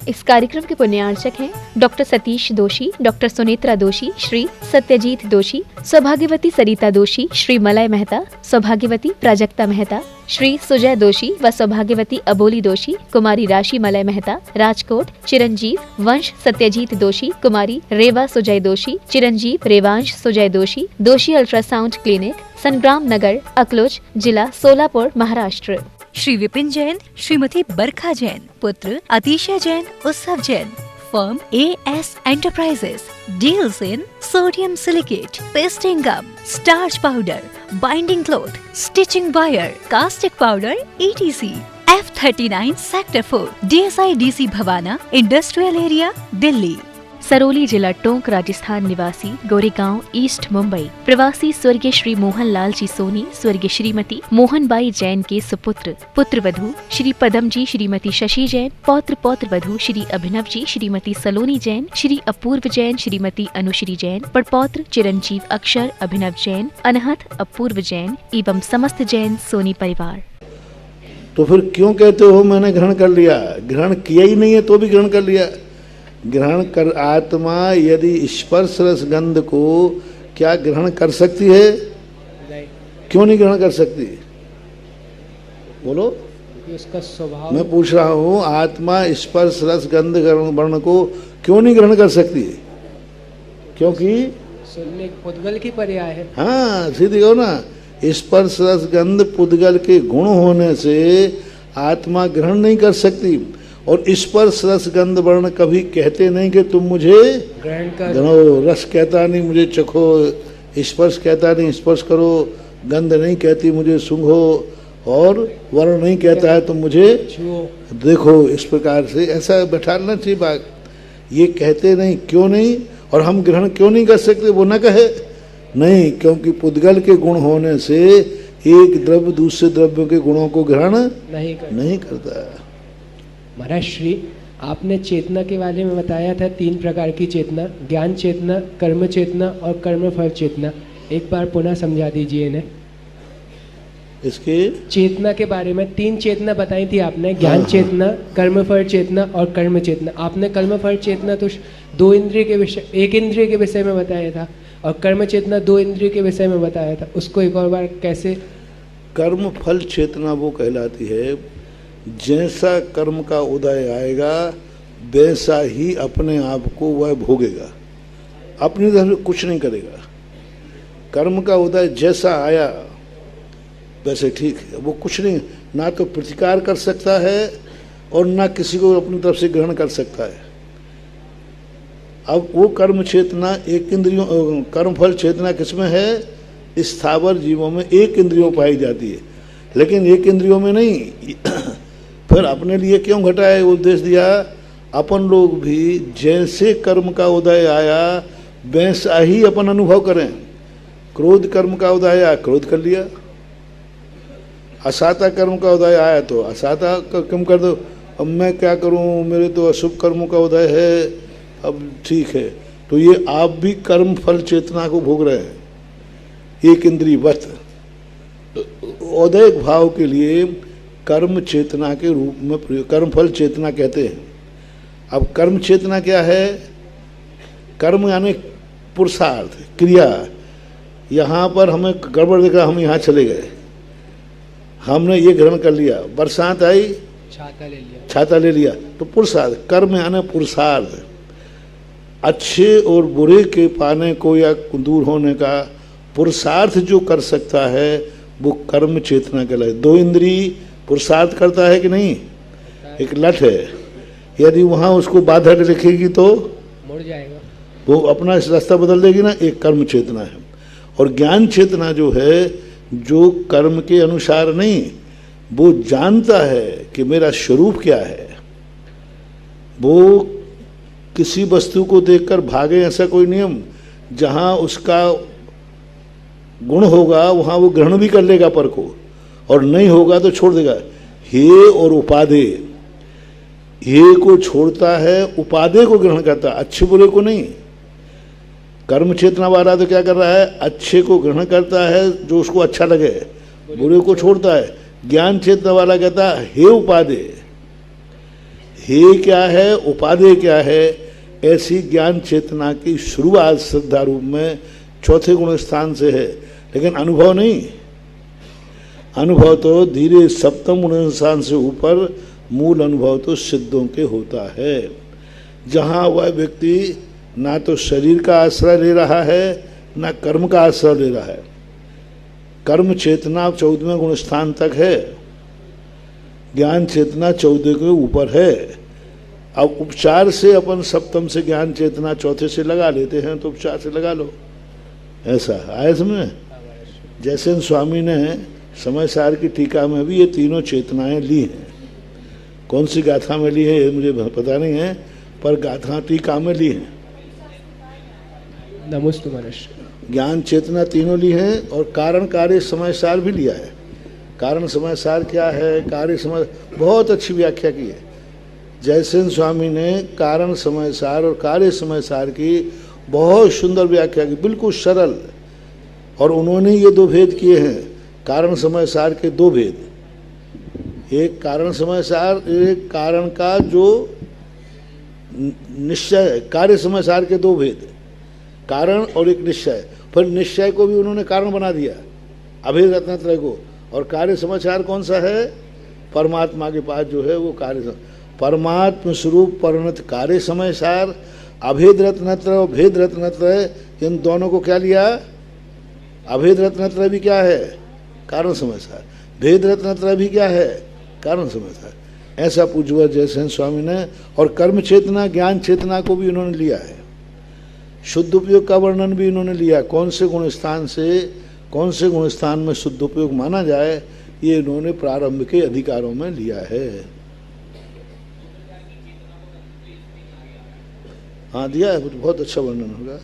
इस कार्यक्रम के पुण्यार्चक हैं डॉक्टर सतीश दोषी, डॉक्टर सुनेत्रा दोषी, श्री सत्यजीत दोषी, सौभाग्यवती सरिता दोषी, श्री मलय मेहता, सौभाग्यवती प्राजक्ता मेहता, श्री सुजय दोषी व सौभाग्यवती अबोली दोषी, कुमारी राशि मलय मेहता, राजकोट, चिरंजीव वंश सत्यजीत दोषी, कुमारी रेवा सुजय दोषी, चिरंजीव रेवांश सुजय दोषी, दोषी अल्ट्रासाउंड क्लिनिक, संग्राम नगर, अकलोज, जिला सोलापुर, महाराष्ट्र। श्री विपिन जैन, श्रीमती बरखा जैन, पुत्र Atishay Jain, Utsav Jain. Firm AS Enterprises deals in sodium silicate, pasting gum, starch powder, binding cloth, stitching wire, caustic powder, etc. F39 Sector 4, DSI DC Bawana, industrial area, Delhi. Sarauli जिला टोंक, राजस्थान निवासी, गोरेगांव, ईस्ट मुंबई, प्रवासी स्वर्गीय श्री मोहन लाल जी सोनी, स्वर्गीय श्रीमती मोहनबाई जैन के सुपुत्र, पुत्र वधू श्री पदम जी, श्रीमती शशि जैन, पौत्र पौत्र वधू श्री अभिनव जी, श्रीमती सलोनी जैन, श्री अपूर्व जैन, श्रीमती अनुश्री जैन, पड़पौत्र चिरंजीव अक्षर अभिनव जैन, अनहत अपूर्व जैन एवं समस्त जैन सोनी परिवार। तो फिर क्यों कहते हो मैंने ग्रहण कर लिया? ग्रहण किया ही नहीं है तो भी ग्रहण कर लिया। ग्रहण कर आत्मा यदि स्पर्श रस गंध को क्या ग्रहण कर सकती है? नहीं। क्यों नहीं ग्रहण कर सकती? बोलो। उसका स्वभाव। मैं पूछ रहा हूँ आत्मा स्पर्श रस गंध वर्ण को क्यों नहीं ग्रहण कर सकती? क्योंकि सुनने पुद्गल की पर्याय है। हाँ सीधी कहो ना, स्पर्श रस गंध पुद्गल के गुण होने से आत्मा ग्रहण नहीं कर सकती। और स्पर्श रस गंध वर्ण कभी कहते नहीं कि तुम मुझे ग्रहण कर गणो, रस कहता नहीं मुझे चखो, स्पर्श कहता नहीं स्पर्श करो, गंध नहीं कहती मुझे सूंघो, और वर्ण नहीं कहता है तुम मुझे देखो। इस प्रकार से ऐसा बैठाना चाहिए बात। ये कहते नहीं, क्यों नहीं? और हम ग्रहण क्यों नहीं कर सकते? वो न कहे नहीं, क्योंकि पुद्गल के गुण होने से एक द्रव्य दूसरे द्रव्यों के गुणों को ग्रहण नहीं करता। महाराज श्री, आपने चेतना के बारे में बताया था 3 प्रकार की चेतना, ज्ञान चेतना, कर्म चेतना और कर्मफल चेतना। एक बार पुनः समझा दीजिए इन्हें। इसके चेतना के बारे में 3 चेतना बताई थी आपने, ज्ञान चेतना, कर्मफल चेतना और कर्म चेतना। आपने कर्मफल चेतना तो 2 इंद्रिय के विषय, 1 इंद्रिय के विषय में बताया था, और कर्म चेतना 2 इंद्रिय के विषय में बताया था। उसको एक और बार कैसे? कर्म फल चेतना वो कहलाती है जैसा कर्म का उदय आएगा वैसा ही अपने आप को वह भोगेगा, अपनी तरफ से कुछ नहीं करेगा। कर्म का उदय जैसा आया वैसे ठीक है, वो कुछ नहीं, ना तो प्रतिकार कर सकता है और ना किसी को अपनी तरफ से ग्रहण कर सकता है। अब वो कर्म चेतना एक इंद्रियों, कर्म फल चेतना किसमें है? स्थावर जीवों में 1 इंद्रियों पाई जाती है, लेकिन 1 इंद्रियों में नहीं। फिर अपने लिए क्यों घटाए उपदेश दिया? अपन लोग भी जैसे कर्म का उदय आया वैसा ही अपन अनुभव करें। क्रोध कर्म का उदय आया, क्रोध कर लिया। असाता कर्म का उदय आया तो असाता कर्म कर दो। अब मैं क्या करूं, मेरे तो अशुभ कर्मों का उदय है, अब ठीक है। तो ये आप भी कर्म फल चेतना को भोग रहे हैं, 1 इंद्रिय वत। उदय भाव के लिए कर्म चेतना के रूप में प्रयोग, कर्म फल चेतना कहते हैं। अब कर्म चेतना क्या है? कर्म यानी पुरुषार्थ, क्रिया। यहाँ पर हमें गड़बड़ दिखा, हम यहाँ चले गए, हमने ये ग्रहण कर लिया, बरसात आई छाता ले लिया, तो पुरुषार्थ। कर्म यानी पुरुषार्थ, अच्छे और बुरे के पाने को या दूर होने का पुरुषार्थ जो कर सकता है वो कर्म चेतना कहलाए। 2 इंद्रिय पुरुषार्थ करता है कि नहीं? एक लठ है, यदि वहाँ उसको बाधा लिखेगी तो मुड़ जाएगा, वो अपना इस रास्ता बदल देगी ना। एक कर्म चेतना है। और ज्ञान चेतना जो है, जो कर्म के अनुसार नहीं, वो जानता है कि मेरा स्वरूप क्या है। वो किसी वस्तु को देखकर भागे ऐसा कोई नियम, जहाँ उसका गुण होगा वहाँ वो ग्रहण भी कर लेगा पर को, और नहीं होगा तो छोड़ देगा। हे और उपाधे, हे को छोड़ता है, उपाधे को ग्रहण करता है, अच्छे बुरे को नहीं। कर्म चेतना वाला तो क्या कर रहा है? अच्छे को ग्रहण करता है जो उसको अच्छा लगे, बुरे को छोड़ता है। ज्ञान चेतना वाला कहता है हे उपाधे, ध्येय क्या है, उपादेय क्या है, ऐसी ज्ञान चेतना की शुरुआत श्रद्धा रूप में चौथे गुण स्थान से है, लेकिन अनुभव नहीं। अनुभव तो धीरे सप्तम गुण स्थान से ऊपर मूल अनुभव तो सिद्धों के होता है, जहाँ वह व्यक्ति ना तो शरीर का आश्रय ले रहा है ना कर्म का आश्रय ले रहा है। कर्म चेतना 14वें गुण स्थान तक है, ज्ञान चेतना 14 के ऊपर है। अब उपचार से अपन सप्तम से ज्ञान चेतना चौथे से लगा लेते हैं, तो उपचार से लगा लो, ऐसा आया समझ। जैसे स्वामी ने समय सार की टीका में भी ये तीनों चेतनाएं ली हैं। कौन सी गाथा में ली है ये मुझे पता नहीं है, पर गाथा टीका में ली है। नमोस्तु महाराज। ज्ञान चेतना तीनों ली है, और कारण कार्य समय सार भी लिया है। कारण समय सार क्या है, कार्य समय, बहुत अच्छी व्याख्या की है जयसेन स्वामी ने। कारण समय सार और कार्य समय सार की बहुत सुंदर व्याख्या की, बिल्कुल सरल। और उन्होंने ये दो भेद किए हैं, कारण समय सार के दो भेद, एक कारण समय सार, एक कारण का जो निश्चय, कार्य समय सार के दो भेद, कारण और एक निश्चय। फिर निश्चय को भी उन्होंने कारण बना दिया, अभेद रत्नत्रय को। और कार्य समाचार कौन सा है, परमात्मा के पास जो है वो कार्य, परमात्म स्वरूप परिणत कार्य समय सार, अभेद रत्नत्रय और भेद रत्नत्रय, इन दोनों को क्या लिया। अभेद रत्नत्रय भी क्या है, कारण समय सार, भेद रत्नत्रय भी क्या है, कारण समय सार। ऐसा पूज्यवर जयसेन स्वामी ने। और कर्म चेतना ज्ञान चेतना को भी उन्होंने लिया है। शुद्ध उपयोग का वर्णन भी इन्होंने लिया, कौन से गुण स्थान से कौन से गुण स्थान में शुद्ध उपयोग माना जाए, ये इन्होंने प्रारंभ के अधिकारों में लिया है। हाँ दिया है, बहुत अच्छा वर्णन होगा।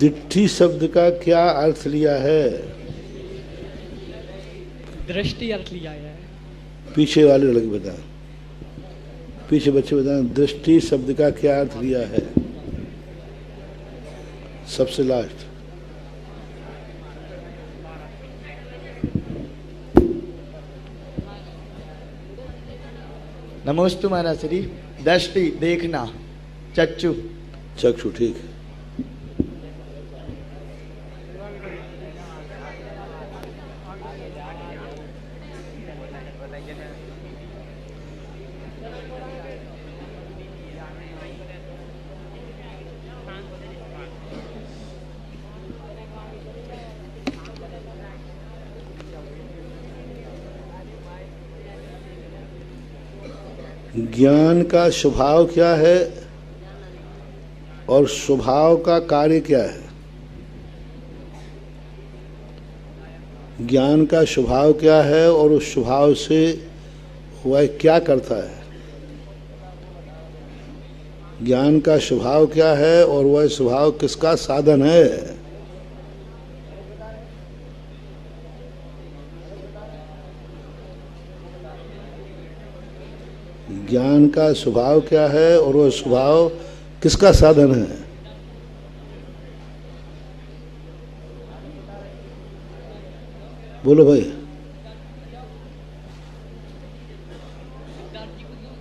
दिट्ठी शब्द का क्या अर्थ लिया है, दृष्टि अर्थ लिया है। पीछे वाले लड़के बता, पीछे बच्चे बता, दृष्टि शब्द का क्या अर्थ लिया है, सबसे लास्ट। नमोस्तु महाराज श्री। दृष्टि देखना, चक्षु। चक्षु, ठीक है। ज्ञान का स्वभाव क्या है और स्वभाव का कार्य क्या है। ज्ञान का स्वभाव क्या है और उस स्वभाव से वह क्या करता है। ज्ञान का स्वभाव क्या है और वह स्वभाव किसका साधन है। ज्ञान का स्वभाव क्या है और वह स्वभाव किसका साधन है। बोलो भाई,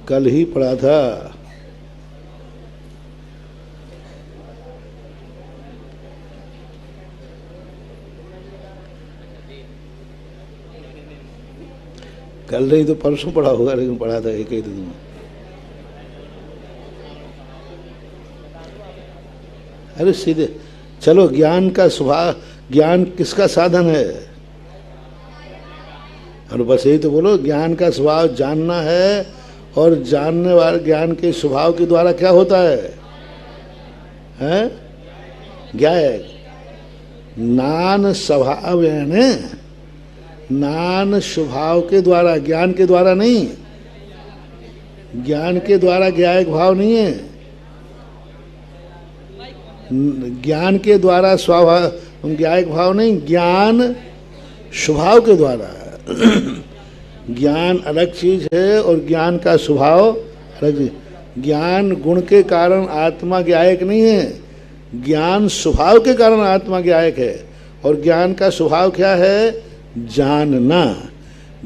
कल ही पढ़ा था। कल नहीं तो परसों पढ़ा होगा, लेकिन पढ़ा था एक ही दिन में। अरे सीधे चलो, ज्ञान का स्वभाव, ज्ञान किसका साधन है? और बस यही तो बोलो, ज्ञान का स्वभाव जानना है, और जानने वाले ज्ञान के स्वभाव के द्वारा क्या होता है? हैं? क्या है? नान स्वभाव है, नान स्वभाव के द्वारा, ज्ञान के द्वारा नहीं। ज्ञान के द्वारा ज्ञायक भाव नहीं है, ज्ञान के द्वारा स्वभाव ज्ञायक भाव नहीं, ज्ञान स्वभाव के द्वारा। ज्ञान अलग चीज है और ज्ञान का स्वभाव अलग चीज। ज्ञान गुण के कारण आत्मा ज्ञायक नहीं है, ज्ञान स्वभाव के कारण आत्मा ज्ञायक है। और ज्ञान का स्वभाव क्या है? जानना।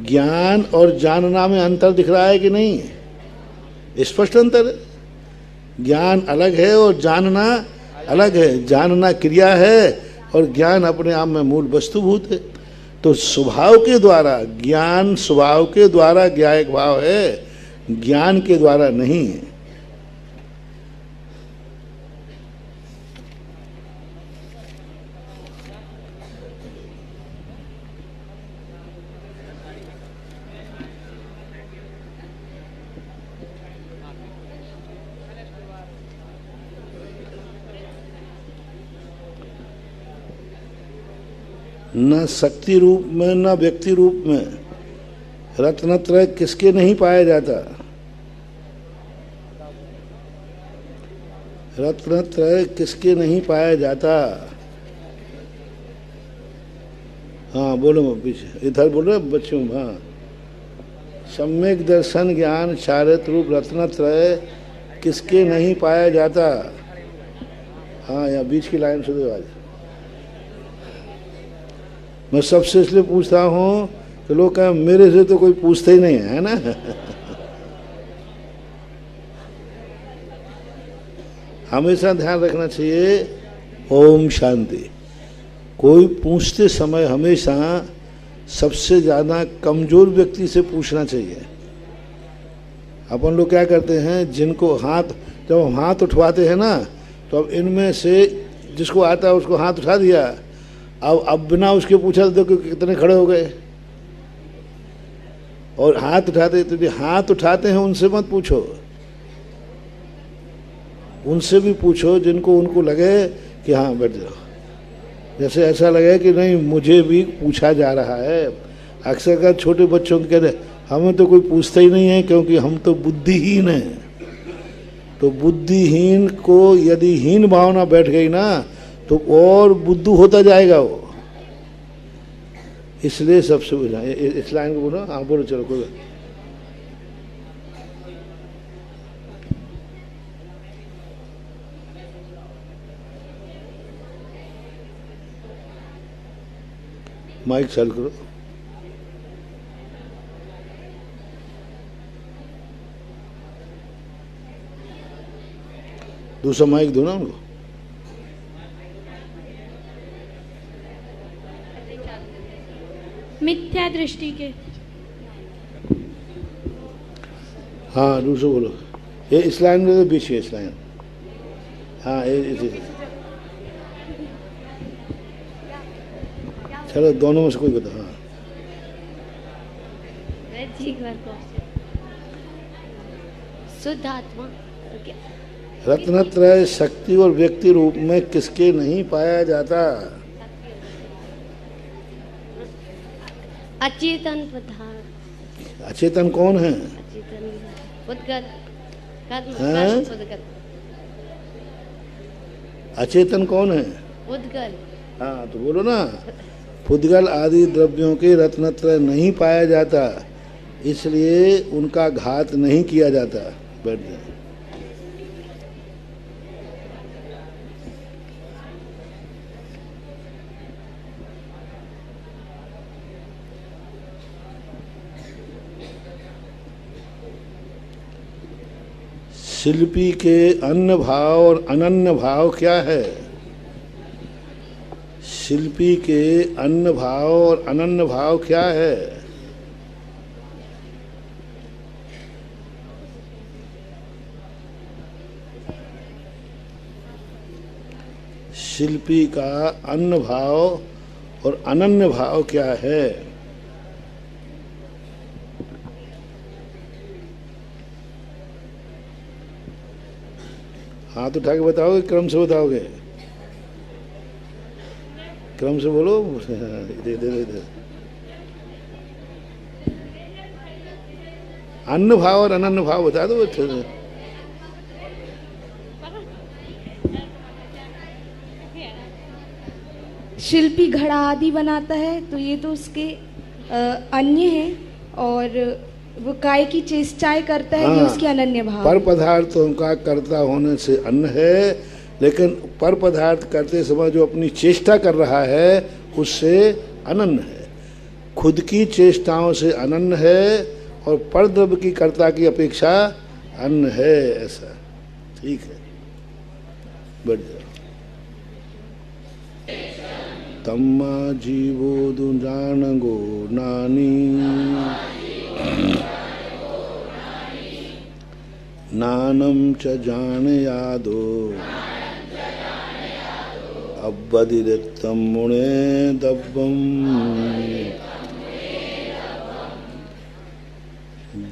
ज्ञान और जानना में अंतर दिख रहा है कि नहीं? स्पष्ट अंतर है। ज्ञान अलग है और जानना अलग है। जानना क्रिया है और ज्ञान अपने आप में मूल वस्तुभूत है। तो स्वभाव के द्वारा ज्ञान, स्वभाव के द्वारा ज्ञायक भाव है, ज्ञान के द्वारा नहीं है। न शक्ति रूप में न व्यक्ति रूप में रत्नत्रय किसके नहीं पाया जाता? रत्नत्रय किसके नहीं पाया जाता? हाँ बोलो, पीछे इधर बोलो बच्चों। हाँ, सम्यक दर्शन ज्ञान चारित्र रूप रत्नत्रय किसके नहीं पाया जाता? हाँ, यहाँ बीच की लाइन सुनो आज। मैं सबसे इसलिए पूछता हूँ कि लोग कहें मेरे से तो कोई पूछता ही नहीं है ना। हमेशा ध्यान रखना चाहिए ओम शांति। कोई पूछते समय हमेशा सबसे ज़्यादा कमजोर व्यक्ति से पूछना चाहिए। अपन लोग क्या करते हैं, जिनको हाथ, जब हम हाथ उठवाते हैं ना, तो अब इनमें से जिसको आता है उसको हाथ उठा दिया, अब बिना उसके पूछा तो देखो कितने खड़े हो गए। और हाथ उठाते, तो जो हाथ उठाते हैं उनसे मत पूछो, उनसे भी पूछो जिनको उनको लगे कि हाँ बैठ जाओ। जैसे ऐसा लगे कि नहीं मुझे भी पूछा जा रहा है। अक्सर का छोटे बच्चों के कहते हमें तो कोई पूछता ही नहीं है क्योंकि हम तो बुद्धिहीन हैं। तो बुद्धिहीन को यदि हीन भावना बैठ गई ना तो और बुद्धू होता जाएगा वो। इसलिए सबसे बुझा इस लाइन को बोलो। हाँ बोलो, चलो कोई माइक चालू करो। दूसरा माइक दो ना उनको। मिथ्या दृष्टि के। हाँ दूसरा बोलो। ये इस लाइन में तो बीच है इस लाइन। हाँ ये चलो दोनों में से कोई बता। हाँ शुद्ध आत्मा रत्नत्रय शक्ति और व्यक्ति रूप में किसके नहीं पाया जाता? अचेतन पदार्थ। अचेतन कौन है? अचेतन उद्गत हैं? उद्गत। अचेतन कौन है? उद्गल। हाँ तो बोलो ना। पुद्गल आदि द्रव्यों के रत्नत्रय नहीं पाया जाता, इसलिए उनका घात नहीं किया जाता। बैठ जाए। शिल्पी के अन्न भाव और अनन्य भाव क्या है? शिल्पी के अन्न भाव और अनन्य भाव क्या है? शिल्पी का अन्न भाव और अनन्य भाव क्या है? हाथ उठा के बताओगे, क्रम से बताओगे? क्रम से बोलो। इधर अन्न भाव और अनन्य भाव बता दो। शिल्पी घड़ा आदि बनाता है तो ये तो उसके अन्य है, और वो काय की चेष्टाएं करता है, ये उसकी अनन्य भाव। पर पदार्थों का कर्ता होने से अन्न है, लेकिन पर पदार्थ करते समय जो अपनी चेष्टा कर रहा है उससे अनन्य है। खुद की चेष्टाओं से अनन्य है और पर द्रव्य की कर्ता की अपेक्षा अन्न है, ऐसा। ठीक है, बढ़ जाओ। तम्मा जीवो दुजानगो नानी नानम च जान यादो अब्बदिरिक्तम मुणे दब्बम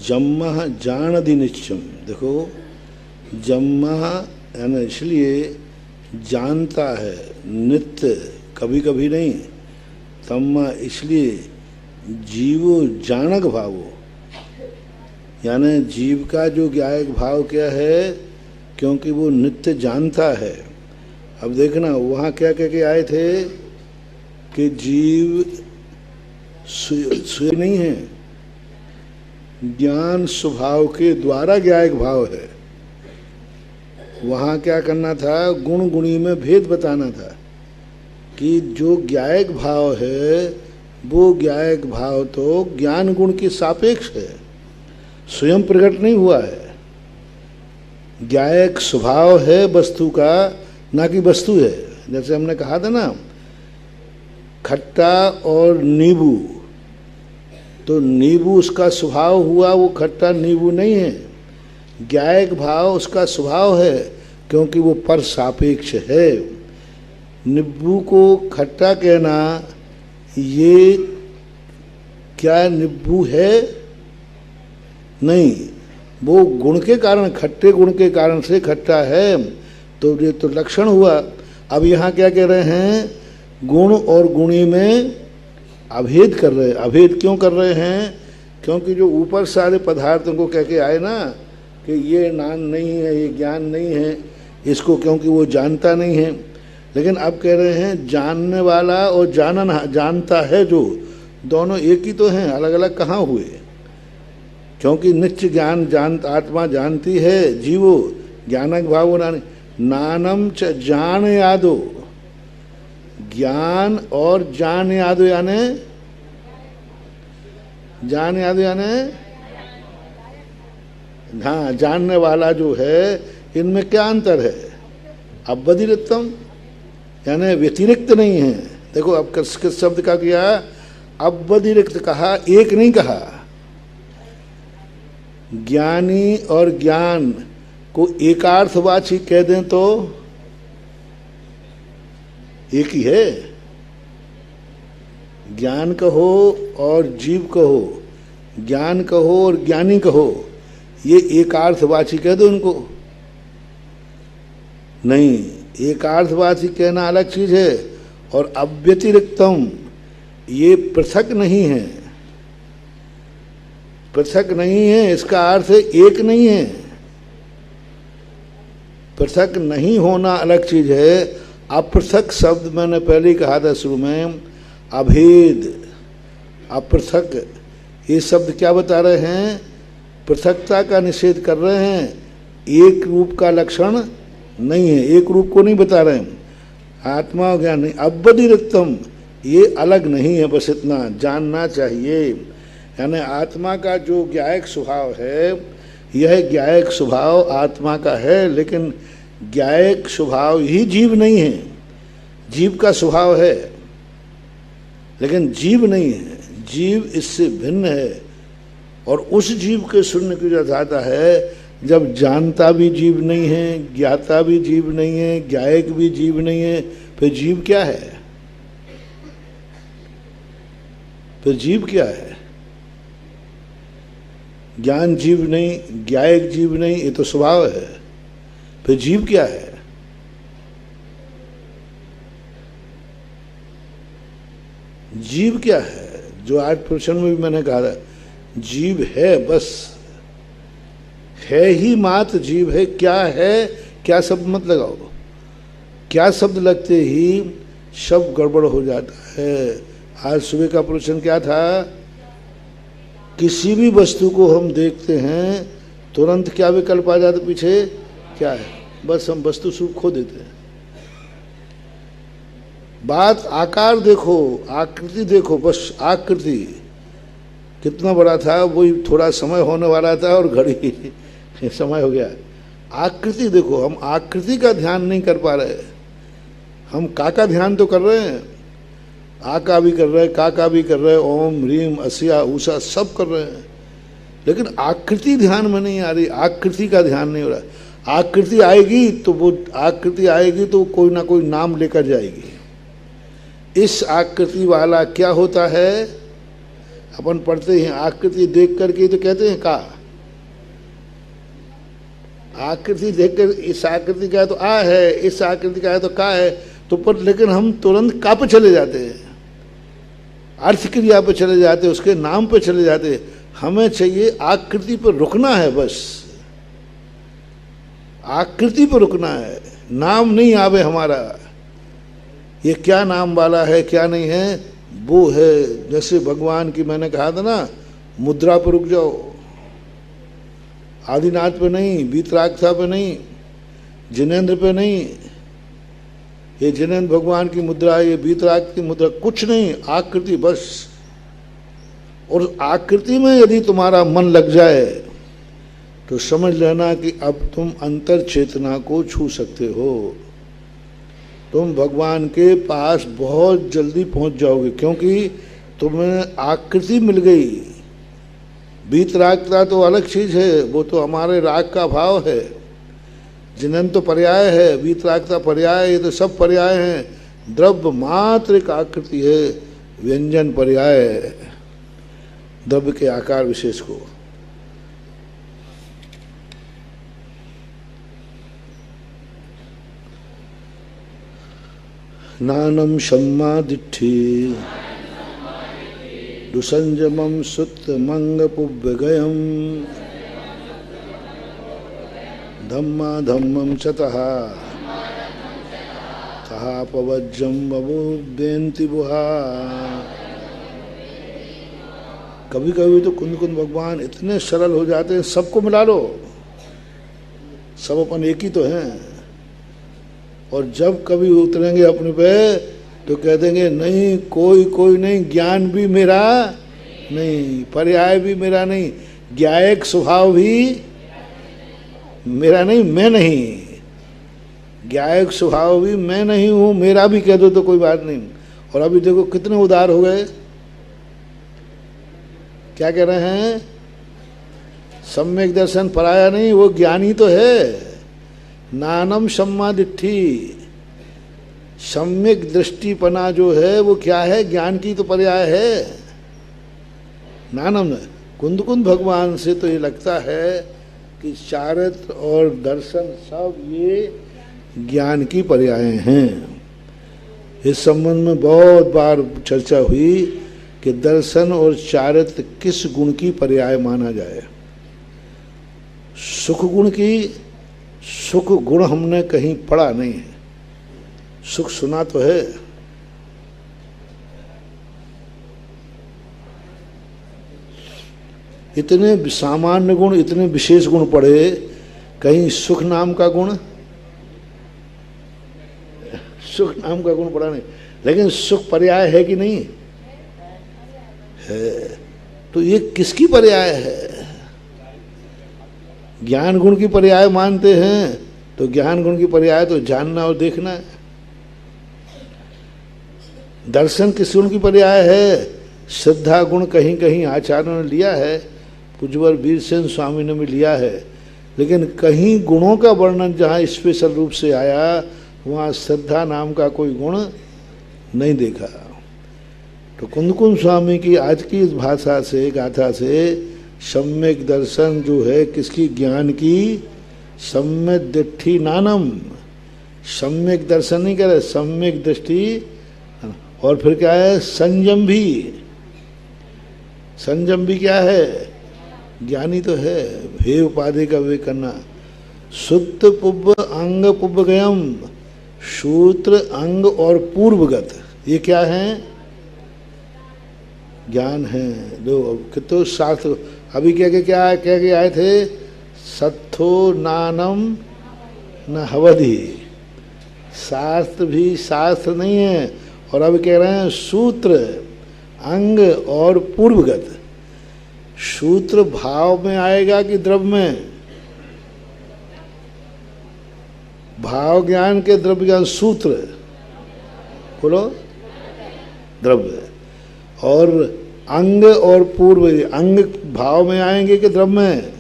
जम्मह जानदि निश्चम। देखो, जम्मह यानी इसलिए जानता है, नित्य, कभी कभी नहीं। तम्मा इसलिए जीवो जानक भावो, यानी जीव का जो ज्ञायक भाव क्या है, क्योंकि वो नित्य जानता है। अब देखना वहाँ क्या कह के आए थे कि जीव स्वयं नहीं है, ज्ञान स्वभाव के द्वारा ज्ञायक भाव है। वहाँ क्या करना था, गुण गुणी में भेद बताना था कि जो ज्ञायक भाव है वो ज्ञायक भाव तो ज्ञान गुण के सापेक्ष है, स्वयं प्रकट नहीं हुआ है। ज्ञायक स्वभाव है वस्तु का, ना कि वस्तु है। जैसे हमने कहा था ना, खट्टा और नींबू, तो नींबू उसका स्वभाव हुआ, वो खट्टा नींबू नहीं है। ज्ञायक भाव उसका स्वभाव है क्योंकि वो पर सापेक्ष है। नींबू को खट्टा कहना, ये क्या नींबू है? नहीं, वो गुण के कारण, खट्टे गुण के कारण से खट्टा है, तो ये तो लक्षण हुआ। अब यहाँ क्या कह रहे हैं, गुण और गुणी में अभेद कर रहे हैं। अभेद क्यों कर रहे हैं? क्योंकि जो ऊपर सारे पदार्थों को कह के आए ना कि ये नाम नहीं है, ये ज्ञान नहीं है, इसको क्योंकि वो जानता नहीं है। लेकिन अब कह रहे हैं जानने वाला और जानता है, जो दोनों एक ही तो हैं, अलग अलग कहाँ हुए? क्योंकि नित्य ज्ञान आत्मा जानती है, जीवो ज्ञानक भाव नानम च जान यादो। ज्ञान और जान यादो यानी हाँ, जानने वाला जो है, इनमें क्या अंतर है? अब्बदिरिक्तम यानी व्यतिरिक्त नहीं है। देखो अब किस शब्द का किया, अब्बदिरिक्त कहा, एक नहीं कहा। ज्ञानी और ज्ञान को एकार्थवाची कह दें तो एक ही है। ज्ञान कहो और जीव कहो, ज्ञान कहो और ज्ञानी कहो, ये एकार्थवाची कह दो उनको। नहीं, एकार्थवाची कहना अलग चीज है, और अव्यतिरिक्तम ये पृथक नहीं है। पृथक नहीं है इसका अर्थ एक नहीं है। पृथक नहीं होना अलग चीज है। अपृथक शब्द मैंने पहले ही कहा था शुरू में, अभेद, अपृथक, ये शब्द क्या बता रहे हैं? पृथकता का निषेध कर रहे हैं। एक रूप का लक्षण नहीं है, एक रूप को नहीं बता रहे हैं। आत्मा और ज्ञान नहीं, अव्यतिरिक्तम ये अलग नहीं है, बस इतना जानना चाहिए। यानी आत्मा का जो ज्ञायक स्वभाव है, यह ज्ञायक स्वभाव आत्मा का है, लेकिन ज्ञायक स्वभाव ही जीव नहीं है। जीव का स्वभाव है लेकिन जीव नहीं है, जीव इससे भिन्न है। और उस जीव के शून्य की जो जाता है, जब जानता भी जीव नहीं है, ज्ञाता भी जीव नहीं है, ज्ञायक भी जीव नहीं है, फिर जीव क्या है? फिर जीव क्या है? ज्ञान जीव नहीं, ज्ञायक जीव नहीं, ये तो स्वभाव है। फिर जीव क्या है? जीव क्या है? जो आज प्रश्न में भी मैंने कहा था, जीव है, बस है ही मात्र जीव है। क्या है? क्या शब्द मत लगाओ, क्या शब्द लगते ही शब्द गड़बड़ हो जाता है। आज सुबह का प्रश्न क्या था? किसी भी वस्तु को हम देखते हैं तुरंत क्या विकल्प आ जाता पीछे? क्या है? बस हम वस्तु स्वरूप खो देते हैं। बात आकार देखो, आकृति देखो, बस आकृति कितना बड़ा था, वही थोड़ा समय होने वाला था और घड़ी समय हो गया। आकृति देखो, हम आकृति का ध्यान नहीं कर पा रहे। हम का ध्यान तो कर रहे हैं, आ का भी कर रहे हैं, का भी कर रहे हैं, ओम ह्रीम असिया ऊषा सब कर रहे हैं, लेकिन आकृति ध्यान में नहीं आ रही। आकृति का ध्यान नहीं हो रहा। आकृति आएगी तो वो आकृति आएगी तो कोई ना कोई नाम लेकर जाएगी। इस आकृति वाला क्या होता है? अपन पढ़ते हैं आकृति देख करके तो कहते हैं का, आकृति देखकर इस आकृति का है तो आ है, इस आकृति का है तो का है, तो पर लेकिन हम तुरंत का पे चले जाते हैं, अर्थ क्रिया पे चले जाते हैं, उसके नाम पे चले जाते हैं। हमें चाहिए आकृति पर रुकना है, बस आकृति पर रुकना है, नाम नहीं आवे हमारा। ये क्या नाम वाला है क्या नहीं है वो है। जैसे भगवान की मैंने कहा था ना, मुद्रा पर रुक जाओ, आदिनाथ पे नहीं, वीतरागता पे नहीं, जिनेंद्र पे नहीं। ये जिनेंद्र भगवान की मुद्रा, ये वीतराग की मुद्रा, कुछ नहीं, आकृति बस। और आकृति में यदि तुम्हारा मन लग जाए तो समझ लेना कि अब तुम अंतर चेतना को छू सकते हो। तुम भगवान के पास बहुत जल्दी पहुंच जाओगे, क्योंकि तुम्हें आकृति मिल गई। वीतरागता तो अलग चीज है, वो तो हमारे राग का भाव है। जिनन तो पर्याय है, वीतरागता पर्याय, ये तो सब पर्याय हैं। द्रव्य मात्र एक आकृति है, व्यंजन पर्याय है द्रव्य के आकार विशेष को। नानम सम्मा दिट्ठी दुसंजमम सुत मंग पुव्यगयम धम्मा धम्मम चतः तहा पवज्जम बबुद्यन्ति बुहा। कभी कभी तो कुंद कुंद भगवान इतने सरल हो जाते हैं, सबको मिला लो, सब अपन एक ही तो हैं। और जब कभी उतरेंगे अपने पे तो कह देंगे नहीं, कोई नहीं, ज्ञान भी मेरा नहीं, पर्याय भी मेरा नहीं, ज्ञायक स्वभाव भी मेरा नहीं, मैं नहीं, ज्ञायक स्वभाव भी मैं नहीं हूं, मेरा भी कह दो तो कोई बात नहीं। और अभी देखो कितने उदार हो गए। क्या कह रहे हैं? सम्यक दर्शन पराया नहीं, वो ज्ञानी तो है। नानम सम्मा दिट्ठी, सम्यक दृष्टिपना जो है वो क्या है? ज्ञान की तो पर्याय है। नानम ने कुंद कुंद भगवान से तो ये लगता है कि चारित्र और दर्शन सब ये ज्ञान की पर्याय हैं। इस संबंध में बहुत बार चर्चा हुई कि दर्शन और चारित्र किस गुण की पर्याय माना जाए। सुख गुण की, सुख गुण हमने कहीं पढ़ा नहीं है, सुख सुना तो है। इतने सामान्य गुण, इतने विशेष गुण पढ़े, कहीं सुख नाम का गुण, सुख नाम का गुण पढ़ा नहीं। लेकिन सुख पर्याय है कि नहीं है? तो ये किसकी पर्याय है? ज्ञान गुण की पर्याय मानते हैं तो ज्ञान गुण की पर्याय तो जानना और देखना है। दर्शन किस गुण की पर्याय है? श्रद्धा गुण कहीं कहीं आचार्यों ने लिया है, पूज्यवर वीरसेन स्वामी ने भी लिया है, लेकिन कहीं गुणों का वर्णन जहाँ स्पेशल रूप से आया वहाँ श्रद्धा नाम का कोई गुण नहीं देखा। तो कुंदकुंद स्वामी की आज की इस भाषा से, गाथा से सम्यक दर्शन जो है किसकी, ज्ञान की, सम्यक दृष्टि नानम, सम्यक दर्शन नहीं कह रहे, सम्यक दृष्टि। और फिर क्या है, संयम भी। संयम भी क्या है, ज्ञानी तो है, हे उपाधि का वे करना। शुद्ध पुब्ब अंग पुब्बगयम, सूत्र अंग और पूर्वगत, ये क्या है, ज्ञान है। दो कितो शास्त्र अभी क्या के आए थे, सत्थो नानम न हवधि, शास्त्र भी शास्त्र नहीं है। और अब कह रहे हैं सूत्र अंग और पूर्वगत। सूत्र भाव में आएगा कि द्रव्य में, भाव ज्ञान के द्रव्य ज्ञान, सूत्र बोलो द्रव्य, और अंग और पूर्व, अंग भाव में आएंगे कि द्रव्य में,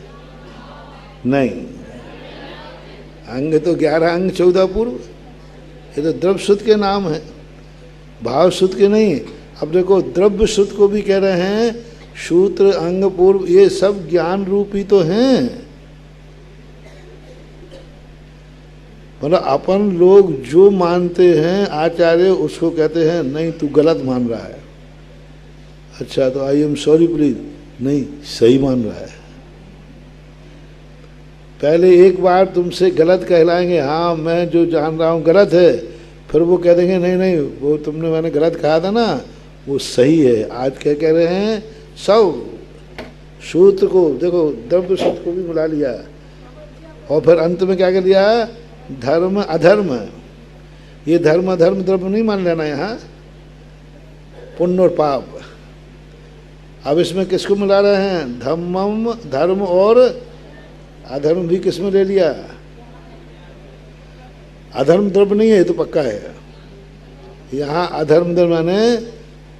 नहीं, अंग तो 11 अंग 14 पूर्व, ये तो द्रव्य शुद्ध के नाम है, भाव शुद्ध के नहीं। अब देखो द्रव्य शुद्ध को भी कह रहे हैं सूत्र अंग पूर्व, ये सब ज्ञान रूपी तो हैं। मतलब अपन लोग जो मानते हैं आचार्य, उसको कहते हैं नहीं तू गलत मान रहा है। अच्छा तो आई एम सॉरी प्लीज, नहीं सही मान रहा है। पहले एक बार तुमसे गलत कहलाएंगे, हाँ मैं जो जान रहा हूँ गलत है, फिर वो कह देंगे नहीं नहीं वो तुमने मैंने गलत कहा था ना, वो सही है। आज क्या कह रहे हैं, सब सूत्र को देखो, द्रव्य सूत्र को भी मिला लिया, और फिर अंत में क्या कर दिया, धर्म अधर्म। ये धर्म अधर्म द्रव्य नहीं मान लेना यहाँ, पुण्य और पाप। अब इसमें किसको मिला रहे हैं, धम्मम, धर्म और अधर्म भी किसमें ले लिया। अधर्म द्रव्य नहीं है, ये तो पक्का है। यहाँ अधर्म द्रव्य माने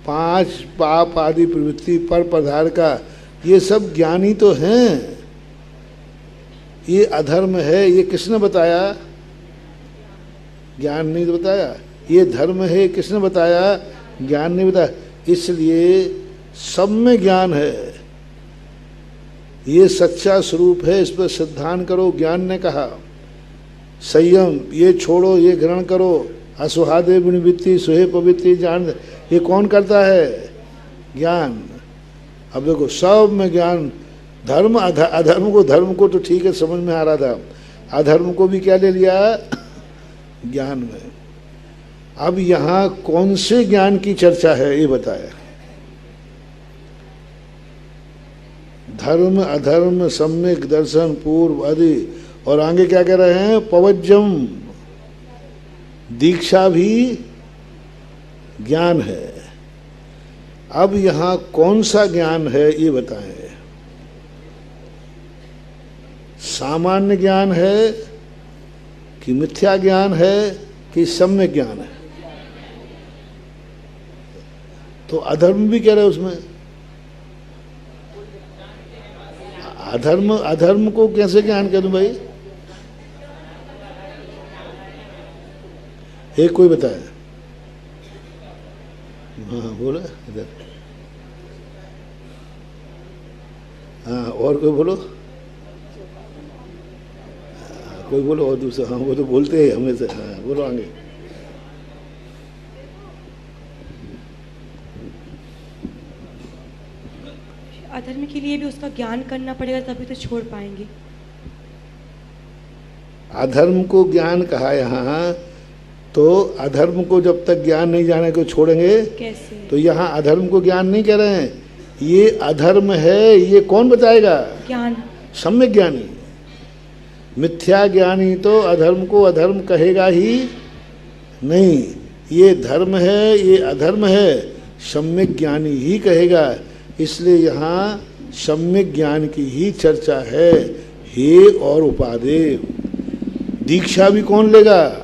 5 पाप आदि प्रवृत्ति पर पदार्थ का, ये सब ज्ञानी तो हैं। ये अधर्म है, ये किसने बताया, ज्ञान नहीं बताया। ये धर्म है, किसने बताया, ज्ञान नहीं बताया। इसलिए सब में ज्ञान है, ये सच्चा स्वरूप है, इस पर सिद्धांत करो। ज्ञान ने कहा संयम, ये छोड़ो, ये ग्रहण करो। असुहादे विनिवृत्ति सुहे पवित्री जान, ये कौन करता है, ज्ञान। अब देखो सब में ज्ञान। धर्म अधर्म को, धर्म को तो ठीक है समझ में आ रहा था, अधर्म को भी क्या ले लिया, ज्ञान में। अब यहाँ कौन से ज्ञान की चर्चा है ये बताया। धर्म अधर्म सम्यक दर्शन पूर्व आदि, और आगे क्या कह रहे हैं, पवज्जम, दीक्षा भी ज्ञान है। अब यहाँ कौन सा ज्ञान है ये बताएं। सामान्य ज्ञान है कि मिथ्या ज्ञान है कि सम्यक ज्ञान है। तो अधर्म भी कह रहे हैं उसमें। अधर्म को कैसे ज्ञान करूं भाई, एक कोई बताए। हाँ बोलो इधर, हाँ और कोई बोलो, कोई बोलो और दूसरा। हाँ वो तो बोलते हैं हमेशा। हाँ बोलो आगे। अधर्म के लिए भी उसका ज्ञान करना पड़ेगा, तभी तो छोड़ पाएंगे। अधर्म को ज्ञान कहा यहाँ, तो अधर्म को जब तक ज्ञान नहीं जाने को छोड़ेंगे कैसे? तो यहाँ अधर्म को ज्ञान नहीं कह रहे हैं, ये अधर्म है, ये कौन बताएगा, ज्ञान, सम्यक ज्ञानी। मिथ्या ज्ञानी तो अधर्म को अधर्म कहेगा ही नहीं, ये धर्म है ये अधर्म है, सम्यक ज्ञानी ही कहेगा। इसलिए यहाँ सम्यक ज्ञान की ही चर्चा है। हे और उपादेय, दीक्षा भी कौन लेगा,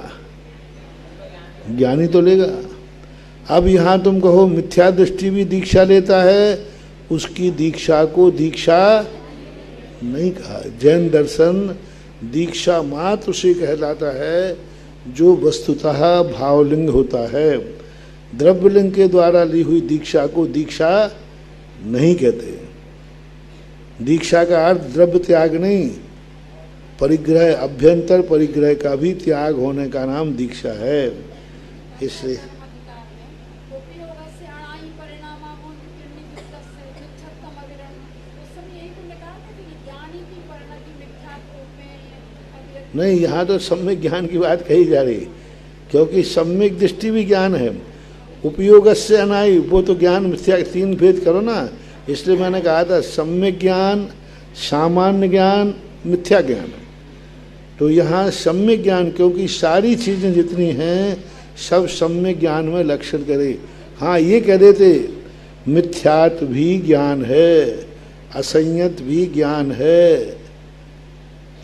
ज्ञानी तो लेगा। अब यहाँ तुम कहो मिथ्या दृष्टि भी दीक्षा लेता है, उसकी दीक्षा को दीक्षा नहीं कहा। जैन दर्शन दीक्षा मात्र से कहलाता है जो वस्तुतः भावलिंग होता है। द्रव्यलिंग के द्वारा ली हुई दीक्षा को दीक्षा नहीं कहते। दीक्षा का अर्थ द्रव्य त्याग नहीं, परिग्रह, अभ्यंतर परिग्रह का भी त्याग होने का नाम दीक्षा है। इसलिए नहीं, यहाँ तो सम्यक ज्ञान की बात कही जा रही, क्योंकि सम्यक दृष्टि भी ज्ञान है। उपयोग से अनाई, वो तो ज्ञान मिथ्या, तीन भेद करो ना। इसलिए मैंने कहा था सम्यक ज्ञान, सामान्य ज्ञान, मिथ्या ज्ञान। तो यहाँ सम्यक ज्ञान, क्योंकि सारी चीज़ें जितनी हैं सब सम्यक ज्ञान में लक्षण करे। हाँ, ये कह देते मिथ्यात्व भी ज्ञान है, असंयत भी ज्ञान है,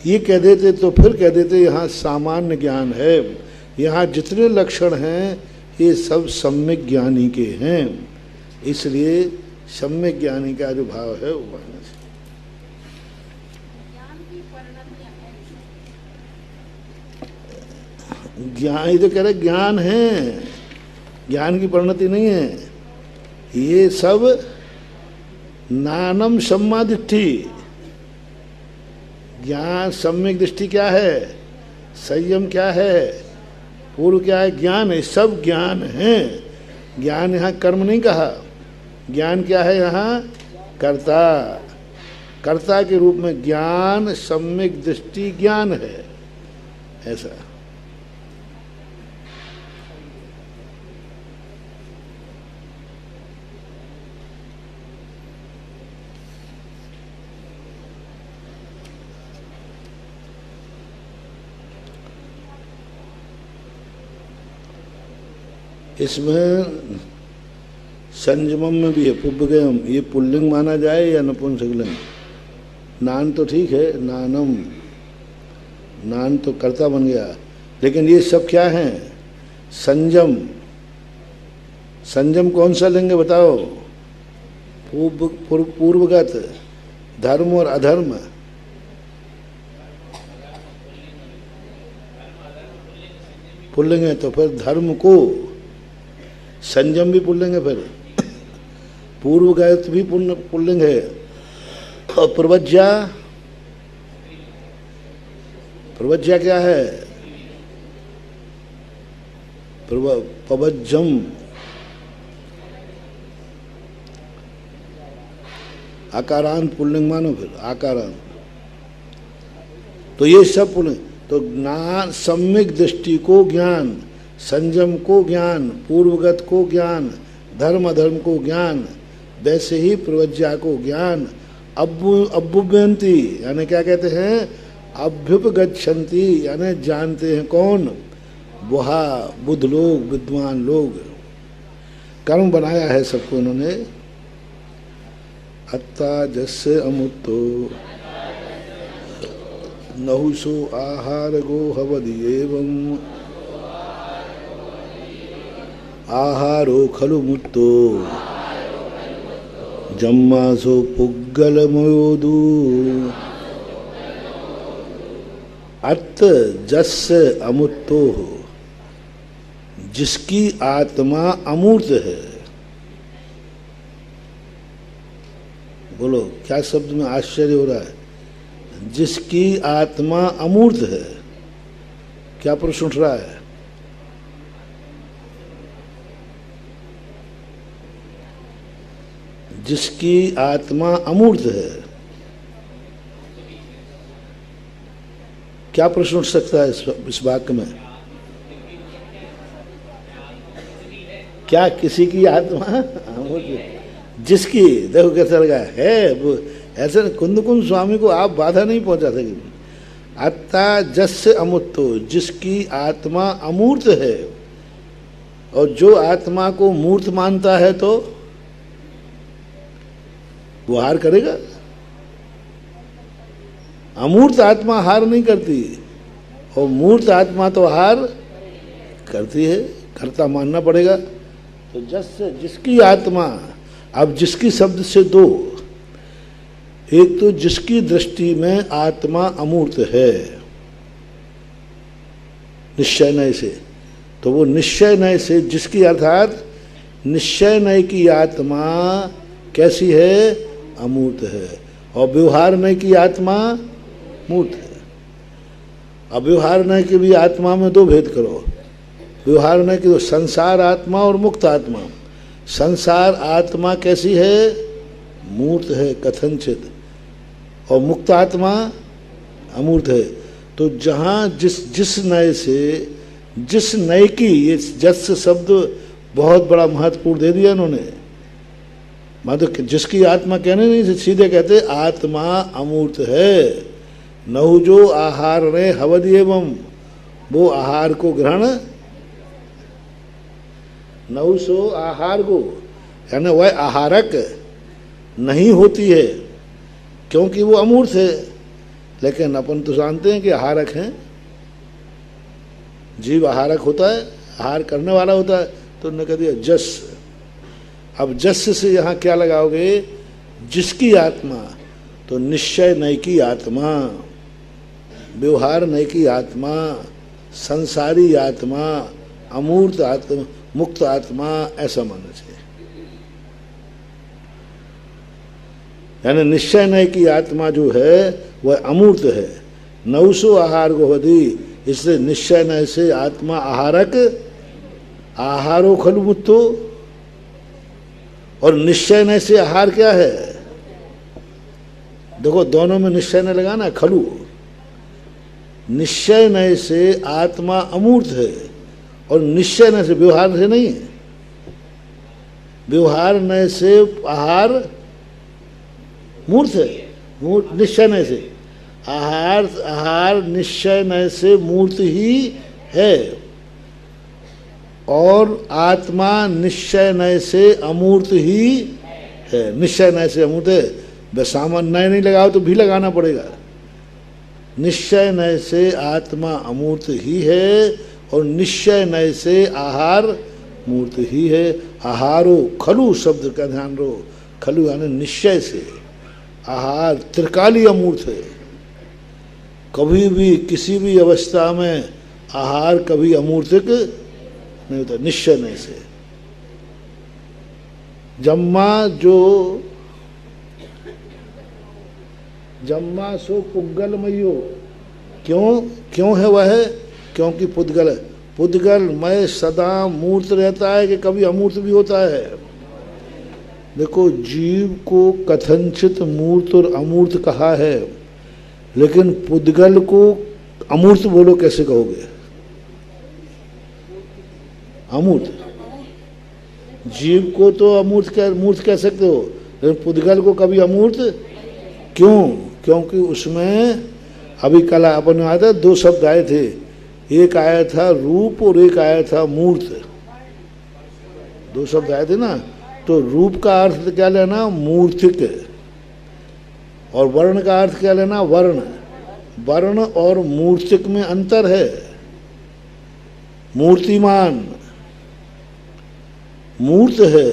ये कह देते तो फिर कह देते यहाँ सामान्य ज्ञान है। यहाँ जितने लक्षण हैं ये सब सम्यक ज्ञानी के हैं। इसलिए सम्यक ज्ञानी का जो भाव है वो बढ़ना चाहिए। ज्ञान, ये तो कह रहे ज्ञान है, ज्ञान की परिणति नहीं है। ये सब नानम सम्मादिष्टि। ज्ञान, सम्यक दृष्टि क्या है, संयम क्या है, पूर्व क्या है, ज्ञान है। सब ज्ञान है। ज्ञान यहाँ कर्म नहीं कहा। ज्ञान क्या है यहाँ, कर्ता। कर्ता के रूप में ज्ञान, सम्यक दृष्टि ज्ञान है, ऐसा। इसमें संयमम में भी है पुब्बगयम, ये पुल्लिंग माना जाए या नपुंसकलिंग। नान तो ठीक है, नानम, नान तो कर्ता बन गया, लेकिन ये सब क्या है, संयम। संयम कौन सा लेंगे बताओ, पूर्वगत, धर्म और अधर्म। पुल्लिंग है तो फिर धर्म को, संयम भी पुल्लिंग है, फिर पूर्वगत भी पुल्लिंग है। और प्रवज्या, प्रवज्या क्या है, पवज्जम, आकारांत पुल्लिंग मानो, फिर आकारांत। तो ये सब पुल्लिंग। तो ज्ञान, सम्यक दृष्टि को ज्ञान, संयम को ज्ञान, पूर्वगत को ज्ञान, धर्म अधर्म को ज्ञान, वैसे ही प्रवज्या को ज्ञान। अभ्युपगंती यानी क्या कहते हैं, अभ्युपगच्छन्ति यानी जानते हैं कौन, वह बुद्ध लोग, विद्वान लोग। कर्म बनाया है सबको उन्होंने। अत्ता जस्य अमुत्तो नहुसो आहार गो हवदि एवं आहारो खलु मुत्तो जम्मासो पुग्गलमयोदु। अत जस्य अमुत्तो, जिसकी आत्मा अमूर्त है। बोलो क्या शब्द में आश्चर्य हो रहा है, जिसकी आत्मा अमूर्त है। क्या प्रश्न उठ रहा है, जिसकी आत्मा अमूर्त है, क्या प्रश्न उठ सकता है इस वाक्य में? क्या किसी की आत्मा अमूर्त, जिसकी, देखो कैसा लगा है वो, ऐसे कुंद स्वामी को आप बाधा नहीं पहुंचा सकेंगे। अत्ता जस्य अमूर्तो, जिसकी आत्मा अमूर्त है। और जो आत्मा को मूर्त मानता है तो वो हार करेगा। अमूर्त आत्मा हार नहीं करती, और मूर्त आत्मा तो हार करती है, कर्ता मानना पड़ेगा। तो जस्य, जिसकी आत्मा, अब जिसकी शब्द से दो, एक तो जिसकी दृष्टि में आत्मा अमूर्त है, निश्चय नय से। तो वो निश्चय नय से जिसकी अर्थात निश्चय नय की आत्मा कैसी है? अमूर्त है। और व्यवहार नय की आत्मा मूर्त है। अब व्यवहार नय की भी आत्मा में दो भेद करो। व्यवहार नय की तो संसार आत्मा और मुक्त आत्मा। संसार आत्मा कैसी है? मूर्त है, कथनचित। और मुक्त आत्मा अमूर्त है। तो जहाँ जिस नय से, जिस नय की, ये जस शब्द बहुत बड़ा महत्वपूर्ण दे दिया इन्होंने। मतलब जिसकी आत्मा कहने नहीं, सीधे कहते आत्मा अमूर्त है। नहु जो आहार ने हवद एवं, वो आहार को ग्रहण, नहु सो आहार को, यानी वह आहारक नहीं होती है क्योंकि वो अमूर्त है। लेकिन अपन तो जानते हैं कि आहारक हैं। जीव आहारक होता है, आहार करने वाला होता है। तो उन्होंने कह दिया जस। अब जस से यहाँ क्या लगाओगे? जिसकी आत्मा। तो निश्चय नय की आत्मा, व्यवहार नय की आत्मा, संसारी आत्मा, अमूर्त आत्मा, मुक्त आत्मा, ऐसा मानना चाहिए। यानी निश्चय नय की आत्मा जो है वह अमूर्त है। नवसो आहार गोहदी, इसलिए निश्चय नय से आत्मा आहारक, आहारो खलु मुत्तो। और निश्चय नय से आहार क्या है? देखो दोनों में निश्चय नय लगाना, खलु। निश्चय नय से आत्मा अमूर्त है और निश्चय नय से, व्यवहार से नहीं है। व्यवहार नय से आहार मूर्त है, निश्चय नय से आहार निश्चय नय से मूर्त ही है। और आत्मा निश्चय नय से अमूर्त ही है। निश्चय नय से अमूर्त है। बस सामान्य नय नहीं लगाओ तो भी लगाना पड़ेगा। निश्चय नय से आत्मा अमूर्त ही है और निश्चय नय से आहार मूर्त ही है। आहारो, खलु शब्द का ध्यान रहो। खलु यानी निश्चय से। आहार त्रिकाली अमूर्त है। कभी भी किसी भी अवस्था में आहार कभी अमूर्तिक नहीं होता, निश्चय नय से। जम्मा सो पुद्गलमयो। क्यों है वह? क्योंकि पुद्गल, पुद्गलमय सदा मूर्त रहता है कि कभी अमूर्त भी होता है। देखो जीव को कथनचित मूर्त और अमूर्त कहा है, लेकिन पुद्गल को अमूर्त बोलो कैसे कहोगे? अमूर्त। जीव को तो मूर्त कह सकते हो, लेकिन पुद्गल को कभी अमूर्त क्यों? क्योंकि उसमें अभी कल अपन में आया था, दो शब्द आए थे। एक आया था रूप और एक आया था मूर्त। दो शब्द आए थे ना। तो रूप का अर्थ क्या लेना? मूर्तिक। और वर्ण का अर्थ क्या लेना? वर्ण। वर्ण और मूर्तिक में अंतर है। मूर्तिमान मूर्त है,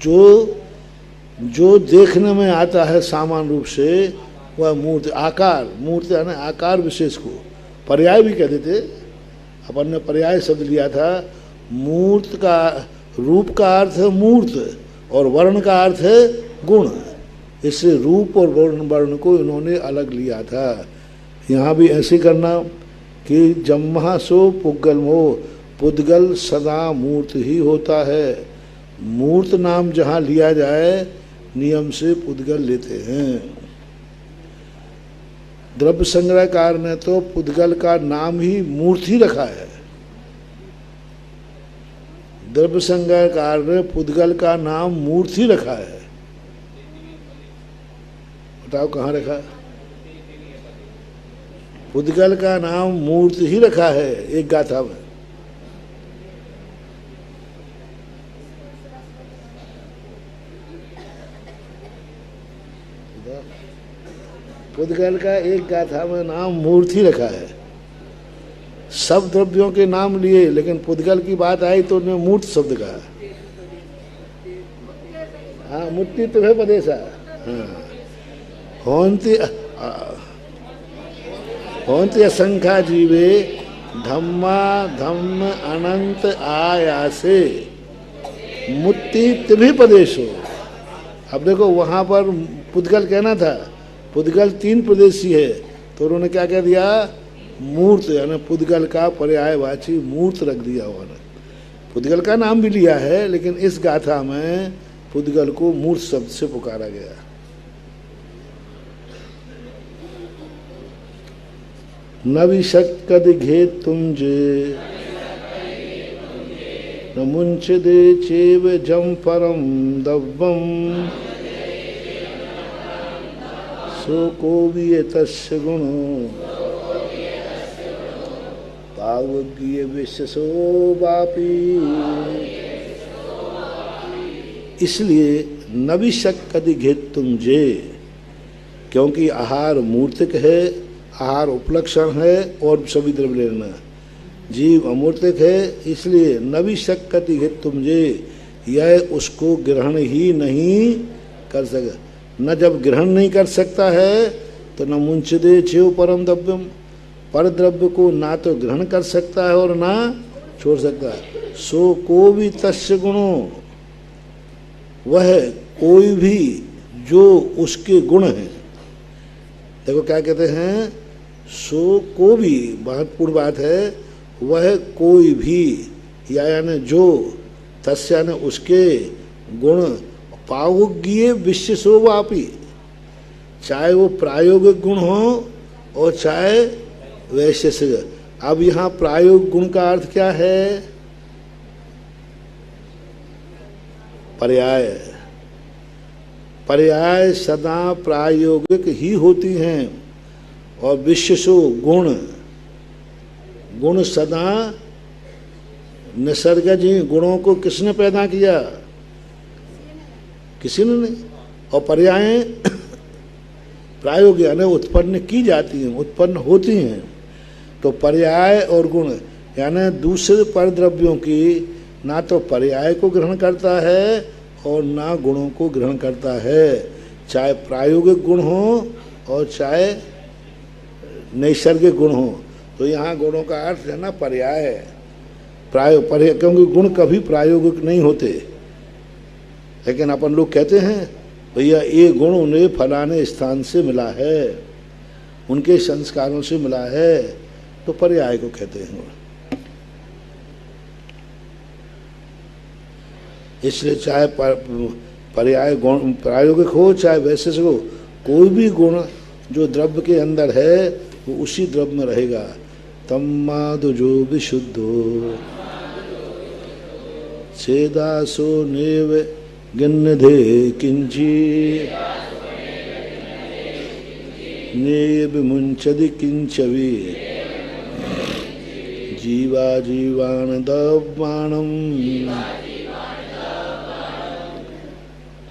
जो देखने में आता है सामान्य रूप से, वह मूर्त। आकार, मूर्त है ना, आकार विशेष को पर्याय भी कह देते। अपन ने पर्याय शब्द लिया था। मूर्त का, रूप का अर्थ है मूर्त और वर्ण का अर्थ है गुण। इससे रूप और वर्ण को इन्होंने अलग लिया था। यहाँ भी ऐसे करना कि जम्मा सो पुद्गलमो, पुद्गल सदा मूर्त ही होता है। मूर्त नाम जहाँ लिया जाए नियम से पुद्गल लेते हैं। द्रव्य संग्रहकार ने तो पुद्गल का नाम ही मूर्त ही रखा है। द्रव्य संग्रहकार ने पुद्गल का नाम मूर्त ही रखा है। बताओ कहाँ रखा? पुद्गल का नाम मूर्त ही रखा है एक गाथा में। पुद्गल का एक गाथा में नाम मूर्त ही रखा है। सब द्रव्यों के नाम लिए, लेकिन पुद्गल की बात आई तो उन्हें मूर्त शब्द कहा। हाँ, मुट्ठी तो है पदेशा। हाँ, होंति असंख्या जीवे धम्मा धम्म अनंत आयासे मुक्ति तिभि प्रदेशो। अब देखो वहाँ पर पुद्गल कहना था, पुद्गल 3 प्रदेशी है, तो उन्होंने क्या कह दिया, मूर्त, यानी पुद्गल का पर्यायवाची मूर्त रख दिया उन्होंने। पुद्गल का नाम भी लिया है, लेकिन इस गाथा में पुद्गल को मूर्त शब्द से पुकारा गया। नवि शक्कद घे तुमजे न मुंचदे चेव जम परम दव्वम सो कोविय तस्य गुणो पावज्ञ विश्वसो वापी। इसलिए नविशक्कदि घेत तुम जे, क्योंकि आहार मूर्तिक है, आहार उपलक्षण है और सभी द्रव्य लेना, जीव अमूर्तिक है, इसलिए नविशक्कदि घेत तुम जे, यह उसको ग्रहण ही नहीं कर सके। न जब ग्रहण नहीं कर सकता है तो न मुंचदे चेव परम द्रव्यम, पर द्रव्य को ना तो ग्रहण कर सकता है और ना छोड़ सकता है। सो को भी तस्य गुणो, वह कोई भी जो उसके गुण हैं। देखो क्या कहते हैं, सो को भी, महत्वपूर्ण बात है, वह कोई भी, यानी जो, तस्य यानी उसके गुण, पावज्ञ विश्वसो वापी, चाहे वो प्रायोगिक गुण हो और चाहे वैशेषिक। अब यहाँ प्रायोगिक गुण का अर्थ क्या है, पर्याय। पर्याय सदा प्रायोगिक ही होती हैं, और विशेषो गुण, गुण सदा निसर्गज। गुणों को किसने पैदा किया, किसी ने नहीं। और पर्याय प्रायोगिक यानी उत्पन्न की जाती हैं, उत्पन्न होती हैं। तो पर्याय और गुण यानी दूसरे परद्रव्यों की ना तो पर्याय को ग्रहण करता है और ना गुणों को ग्रहण करता है, चाहे प्रायोगिक गुण हो और चाहे नैसर्गिक गुण हो। तो यहाँ गुणों का अर्थ है ना पर्याय, पर्याय, क्योंकि गुण कभी प्रायोगिक नहीं होते। लेकिन अपन लोग कहते हैं भैया ये गुण उन्हें फलाने स्थान से मिला है, उनके संस्कारों से मिला है, तो पर्याय को कहते हैं। इसलिए चाहे पर्याय गुण प्रायोगिक हो चाहे वैशेषिक हो, कोई भी गुण जो द्रव्य के अंदर है वो उसी द्रव्य में रहेगा। तम्मादु जो विशुद्धो छेदासो नेव गन्नधे किंची नेव मुंचदि किंचवी जीवा जीवान दव्वाणम।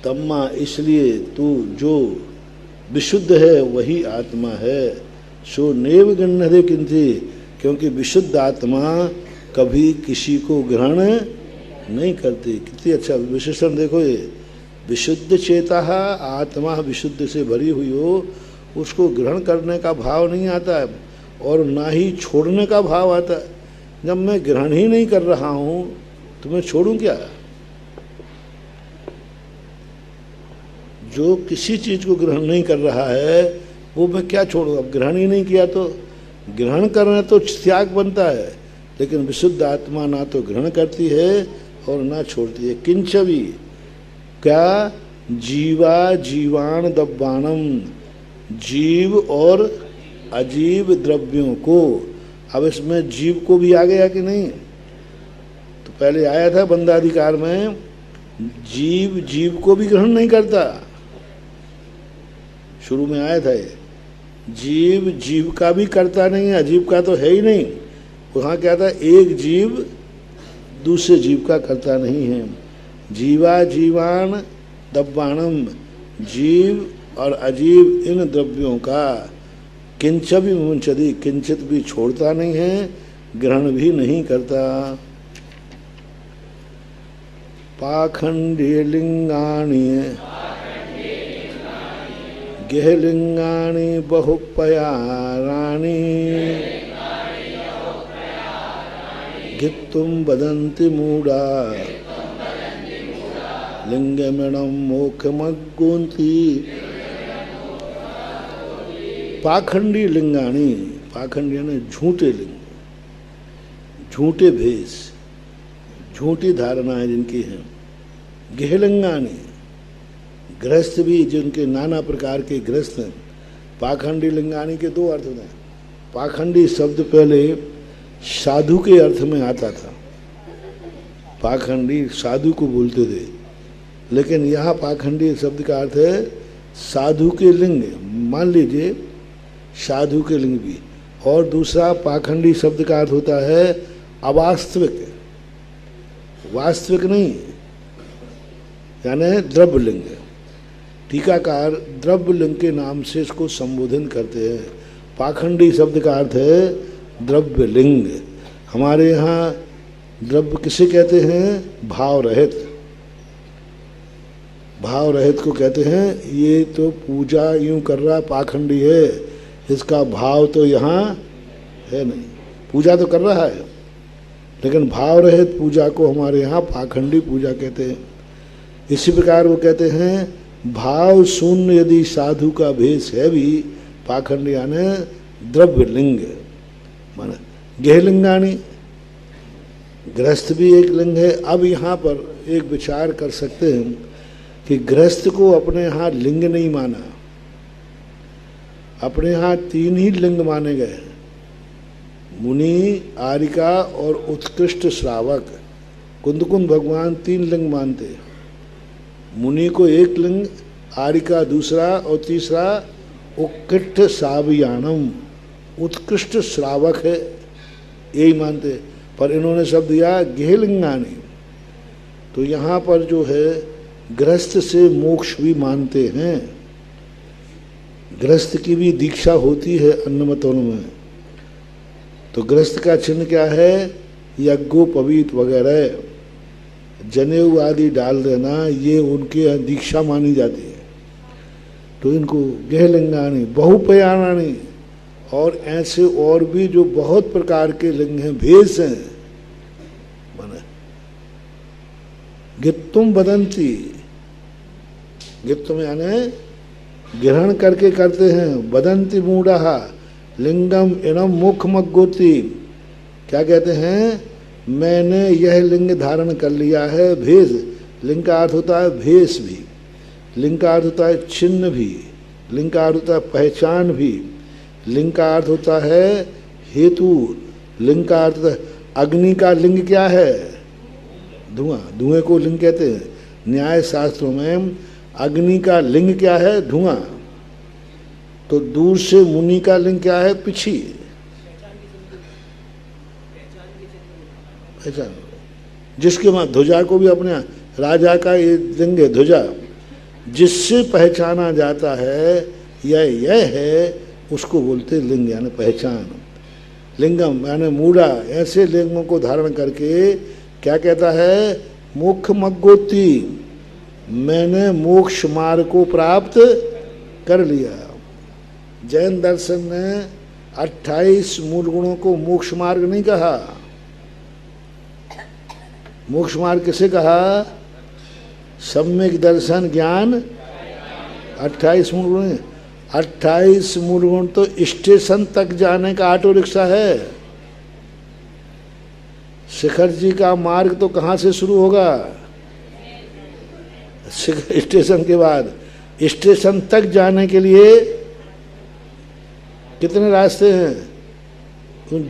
तम्मा इसलिए तू जो विशुद्ध है वही आत्मा है। सो नेव गन्नधे किंची, क्योंकि विशुद्ध आत्मा कभी किसी को ग्रहण नहीं करती। कितनी अच्छा विशेषण देखो, ये विशुद्ध चेता आत्मा विशुद्ध से भरी हुई हो, उसको ग्रहण करने का भाव नहीं आता है और ना ही छोड़ने का भाव आता है। जब मैं ग्रहण ही नहीं कर रहा हूँ तो मैं छोड़ूं क्या। जो किसी चीज को ग्रहण नहीं कर रहा है वो मैं क्या छोड़ूं। अब ग्रहण ही नहीं किया तो ग्रहण करना तो त्याग बनता है, लेकिन विशुद्ध आत्मा ना तो ग्रहण करती है और ना छोड़ती है। किंचवी क्या, जीवा जीवान दब्बाणम, जीव और अजीव द्रव्यों को। अब इसमें जीव को भी आ गया कि नहीं, तो पहले आया था बंधाधिकार में, जीव जीव को भी ग्रहण नहीं करता। शुरू में आया था ये, जीव जीव का भी करता नहीं है, अजीव का तो है ही नहीं। वहाँ क्या था, एक जीव दूसरे जीव का करता नहीं है। जीवा जीवान दब्बाणम, जीव और अजीव इन द्रव्यों का किंच भी मुंचदी, किंचित भी छोड़ता नहीं है, ग्रहण भी नहीं करता। पाखंडी लिंगाणी गेहलिंगाणी बहुपयाराणी गित्तुम वदन्ति मूढ़ा लिंगमिणं मोक्षमग्गोन्ति। पाखंडी लिंगाणी, पाखंडी यानी झूठे लिंग, झूठे भेष, झूठी धारणाएं जिनकी हैं। गेहलिंगाणी, गृहस्थ भी जिनके नाना प्रकार के गृहस्थ हैं। पाखंडी लिंगाणी के दो अर्थ होते हैं। पाखंडी शब्द पहले साधु के अर्थ में आता था, पाखंडी साधु को बोलते थे, लेकिन यहाँ पाखंडी शब्द का अर्थ है साधु के लिंग। मान लीजिए साधु के लिंग भी। और दूसरा पाखंडी शब्द का अर्थ होता है अवास्तविक, वास्तविक नहीं, यानी द्रव्यलिंग। टीकाकार द्रव्यलिंग के नाम से इसको संबोधन करते हैं। पाखंडी शब्द का अर्थ है द्रव्यलिंग। हमारे यहाँ द्रव्य किसे कहते हैं? भाव रहित, भाव रहित को कहते हैं ये तो पूजा यूं कर रहा पाखंडी है, इसका भाव तो यहाँ है नहीं। पूजा तो कर रहा है लेकिन भाव रहित पूजा को हमारे यहाँ पाखंडी पूजा कहते हैं। इसी प्रकार वो कहते हैं भाव शून्य यदि साधु का भेष है भी पाखंडी यानी द्रव्यलिंग माने। गेहलिंगाणी, गृहस्थ भी एक लिंग है। अब यहाँ पर एक विचार कर सकते हैं कि गृहस्थ को अपने यहाँ लिंग नहीं माना, अपने यहाँ तीन ही लिंग माने गए, मुनि, आरिका और उत्कृष्ट श्रावक। कुंदकुंद भगवान तीन लिंग मानते, मुनि को एक लिंग, आरिका दूसरा और तीसरा उत्कृष्ट सावयानम, उत्कृष्ट श्रावक है, यही मानते। पर इन्होंने शब्द दिया गेहलिंगानी। तो यहाँ पर जो है गृहस्थ से मोक्ष भी मानते हैं, गृहस्थ की भी दीक्षा होती है अन्य मतों में। तो गृहस्थ का चिन्ह क्या है? यज्ञोपवीत वगैरह, जनेऊ आदि डाल देना, ये उनके दीक्षा मानी जाती है। तो इनको गेहलिंगानी, बहुपयाणानी और ऐसे और भी जो बहुत प्रकार के लिंग हैं, भेष हैं माने। गित्तुम वदन्ति, गित्तुम यानी ग्रहण करके करते हैं। वदन्ति मूढ़ा लिंगम इनम मुखमग्गोति, क्या कहते हैं? मैंने यह लिंग धारण कर लिया है। भेष, लिंग का अर्थ होता है भेष भी, लिंग का अर्थ होता है चिन्ह भी, लिंग का अर्थ होता है पहचान भी, लिंग का अर्थ होता है हेतु, लिंग का अर्थ। अग्नि का लिंग क्या है? धुआं, धुएं को लिंग कहते हैं। न्याय शास्त्रों में अग्नि का लिंग क्या है? धुआं। तो दूर से मुनि का लिंग क्या है? पिछी, पहचान। जिसके वहाँ ध्वजा को भी अपने राजा का ये लिंग है ध्वजा, जिससे पहचाना जाता है यह है, उसको बोलते लिंग यानी पहचान। लिंगम यानी मूढ़ा, ऐसे लिंगों को धारण करके क्या कहता है? मोक्षमग्गोति, मैंने मोक्ष मार्ग को प्राप्त कर लिया। जैन दर्शन ने 28 मूल गुणों को मोक्ष मार्ग नहीं कहा। मोक्ष मार्ग किसे कहा? सम्यक दर्शन ज्ञान 28 मूल गुण। 28 मूल गुण तो स्टेशन तक जाने का ऑटो रिक्शा है। शिखर जी का मार्ग तो कहाँ से शुरू होगा? स्टेशन के बाद। स्टेशन तक जाने के लिए कितने रास्ते हैं?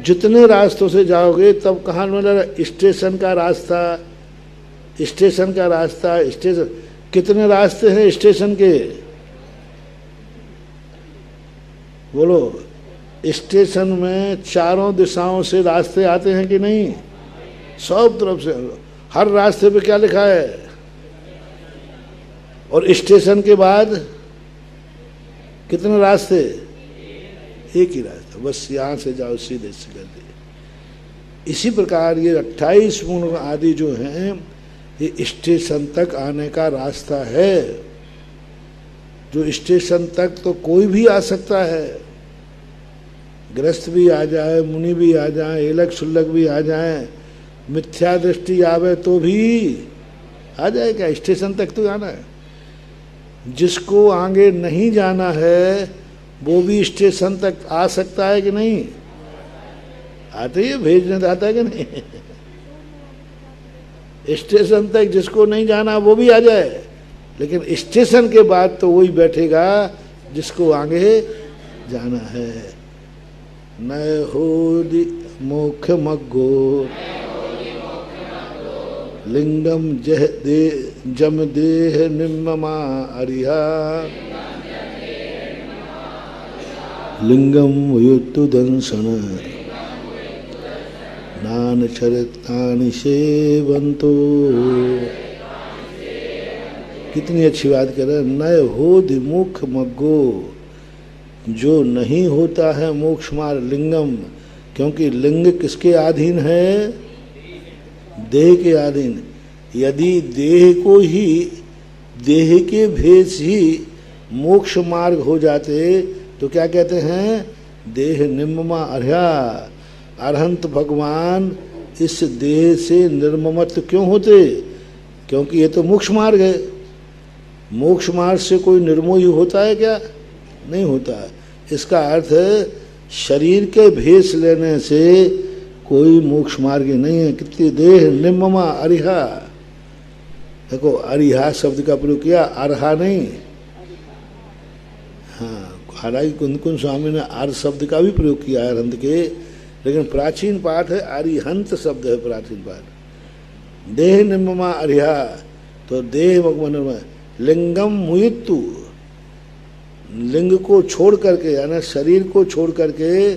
जितने रास्तों से जाओगे तब कहाँ मिलेगा? स्टेशन का रास्ता, स्टेशन का रास्ता, स्टेशन। कितने रास्ते हैं स्टेशन के? बोलो। स्टेशन में चारों दिशाओं से रास्ते आते हैं कि नहीं? सब तरफ से। हर रास्ते पे क्या लिखा है? और स्टेशन के बाद कितने रास्ते? एक ही रास्ता, बस यहाँ से जाओ सीधे सीधे। इसी प्रकार ये 28 गुण आदि जो हैं ये स्टेशन तक आने का रास्ता है। जो स्टेशन तक तो कोई भी आ सकता है, गृहस्थ भी आ जाए, मुनि भी आ जाए, एलक शुल्लक भी आ जाए, मिथ्या दृष्टि आवे तो भी आ जाएगा, स्टेशन तक तो आना है। जिसको आगे नहीं जाना है वो भी स्टेशन तक आ सकता है कि नहीं? आते ही भेजने आता है कि नहीं? स्टेशन तक जिसको नहीं जाना वो भी आ जाए, लेकिन स्टेशन के बाद तो वही बैठेगा जिसको आगे जाना है। न हो मोक्ष मग्गो लिंगम जह दे जम देह निम्ममा अरिहा लिंगम युत्तु दंसन नान चरितानि सेवंतो। कितनी अच्छी बात कर रहे हैं। नय हो मोक्ष मग्गो, जो नहीं होता है मोक्ष मार्ग लिंगम, क्योंकि लिंग किसके अधीन है? देह के अधीन। यदि देह को ही, देह के भेद ही मोक्ष मार्ग हो जाते तो क्या कहते हैं? देह निम्मा अर्हा। अरहंत भगवान इस देह से निर्ममत क्यों होते? क्योंकि ये तो मोक्ष मार्ग है। मोक्ष मार्ग से कोई निर्मोही होता है क्या? नहीं होता। इसका अर्थ है शरीर के भेष लेने से कोई मोक्ष मार्ग नहीं है। कितनी देह निम्मा अरिहा। देखो अरिहा शब्द का प्रयोग किया, अरहा नहीं। हाँ, हालांकि कुंदकुंद स्वामी ने आर शब्द का भी प्रयोग किया है अरहंत के, लेकिन प्राचीन पाठ है अरिहंत शब्द है प्राचीन पाठ। देह निम्मा अरिहा, तो देह भगवान लिंगम मुयित्तु, लिंग को छोड़ करके यानी शरीर को छोड़ करके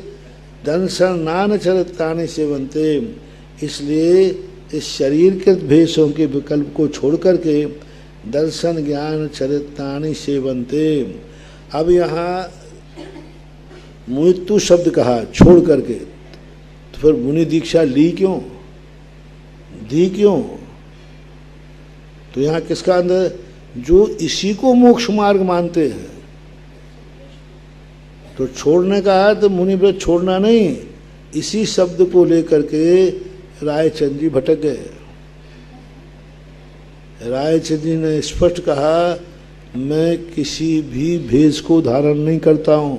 दंसन नान चरितानि सेवन्ते, इसलिए इस शरीर के भेषों के विकल्प को छोड़ करके दर्शन ज्ञान चरितानि सेवन्ते। अब यहाँ मुयित्तु शब्द कहा छोड़ करके, तो फिर मुनि दीक्षा ली क्यों, दी क्यों? तो यहाँ किसका अंदर? जो इसी को मोक्ष मार्ग मानते हैं। तो छोड़ने का अर्थ मुनि व्रत छोड़ना नहीं, इसी शब्द को लेकर के रायचंद जी भटक गए। रायचंद जी ने स्पष्ट कहा, मैं किसी भी भेष को धारण नहीं करता हूं।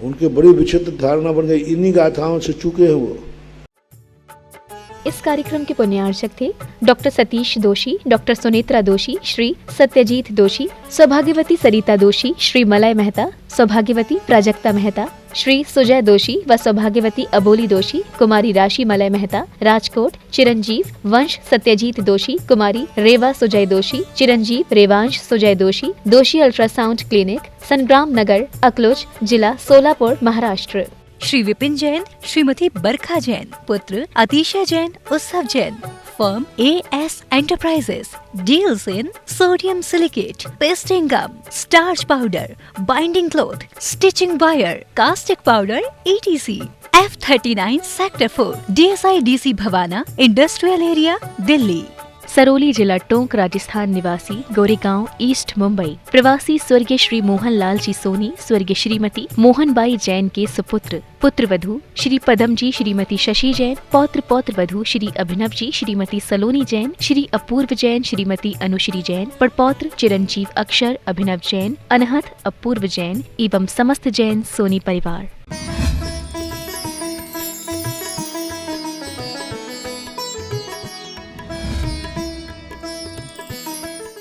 उनके बड़ी विचित्र धारणा बन गई, इन्हीं गाथाओं से चूके हैं वो। इस कार्यक्रम के पुण्यार्चक थे डॉक्टर सतीश दोषी, डॉक्टर सुनेत्रा दोषी, श्री सत्यजीत दोषी, सौभाग्यवती सरिता दोषी, श्री मलय मेहता, सौभाग्यवती प्राजक्ता मेहता, श्री सुजय दोषी व सौभाग्यवती अबोली दोषी, कुमारी राशि मलय मेहता, राजकोट, चिरंजीव वंश सत्यजीत दोषी, कुमारी रेवा सुजय दोषी, चिरंजीव रेवांश सुजय दोषी, दोषी अल्ट्रासाउंड क्लिनिक, संग्राम नगर, अकलोज, जिला सोलापुर, महाराष्ट्र। श्री विपिन जैन, श्रीमती बरखा जैन, पुत्र Atishay Jain, Utsav Jain. Firm AS enterprises deals in sodium silicate, pasting gum, starch powder, binding cloth, stitching wire, caustic powder etc। F39 sector 4 DSIDC Bawana industrial area, Delhi. Sarauli जिला टोंक, राजस्थान निवासी, गोरेगांव, ईस्ट मुंबई, प्रवासी स्वर्गीय श्री मोहन लाल जी सोनी, स्वर्गीय श्रीमती मोहनबाई जैन के सुपुत्र, पुत्र वधू श्री पदम जी, श्रीमती शशि जैन, पौत्र पौत्र वधू श्री अभिनव जी, श्रीमती सलोनी जैन, श्री अपूर्व जैन, श्रीमती अनुश्री जैन, पड़पौत्र चिरंजीव अक्षर, अभिनव जैन, अनहत अपूर्व जैन एवं समस्त जैन सोनी परिवार।